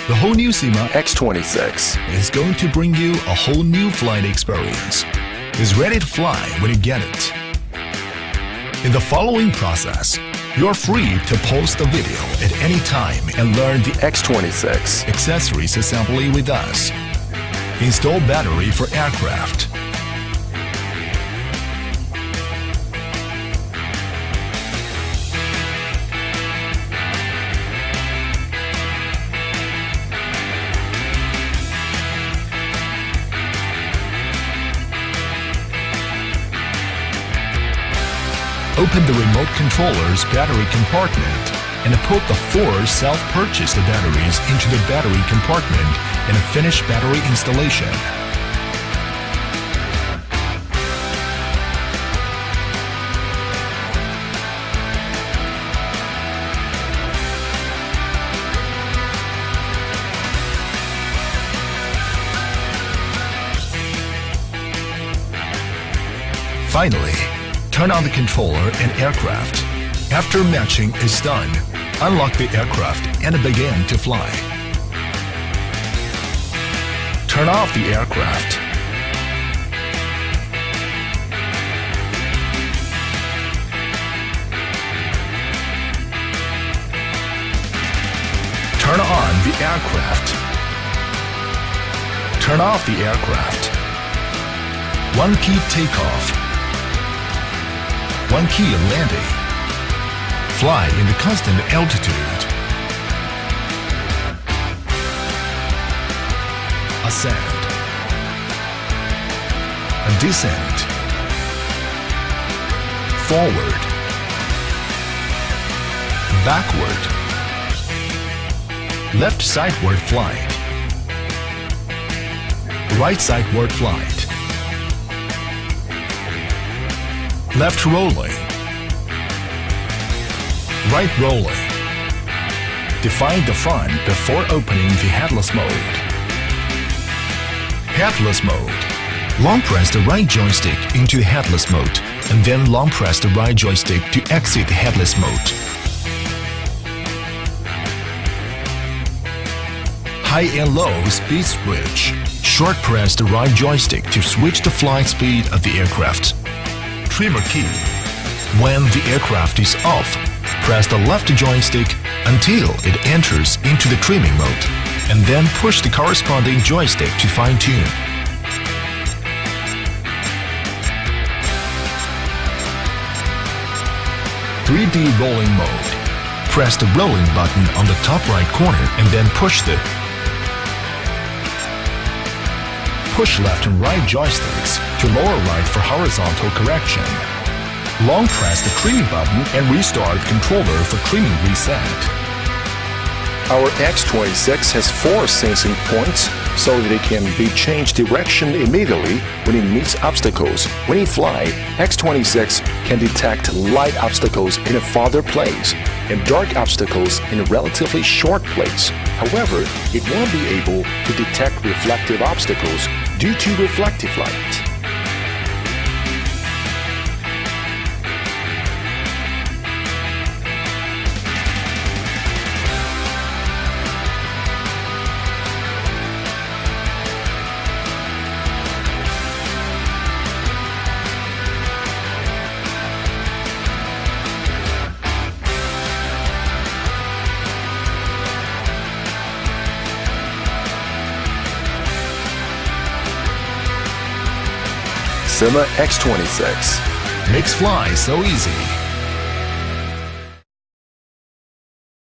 The whole new Syma X26 is going to bring you a whole new flight experience. It's ready to fly when you get it. In the following process, you're free to pause the video at any time and learn the X26 accessories assembly with us. Install battery for aircraft. Open the remote controller's battery compartment and put the 4 self-purchased batteries into the battery compartment and finish battery installation. Finally, turn on the controller and aircraft. After matching is done, unlock the aircraft and begin to fly. Turn off the aircraft. Turn on the aircraft. Turn off the aircraft. 1 key takeoff. 1 key landing. Fly in the constant altitude. Ascend. Descend. Forward. Backward. Left sideward flight. Right sideward flight. Left rolling. Right rolling. Define the front before opening the headless mode. Headless mode. Long press the right joystick into headless mode and then long press the right joystick to exit headless mode. High and low speed switch. Short press the right joystick to switch the flight speed of the aircraft. Trimmer key. When the aircraft is off, press the left joystick until it enters into the trimming mode, and then push the corresponding joystick to fine-tune. "3D rolling mode." Press the rolling button on the top right corner and then push left and right joysticks to lower right for horizontal correction. Long press the trimming button and restart the controller for trimming reset. Our X26 has 4 sensing points so that it can be changed direction immediately when it meets obstacles. When you fly, X26 can detect light obstacles in a farther place and dark obstacles in a relatively short place. However, it won't be able to detect reflective obstacles due to reflective light. Syma X26 makes fly so easy.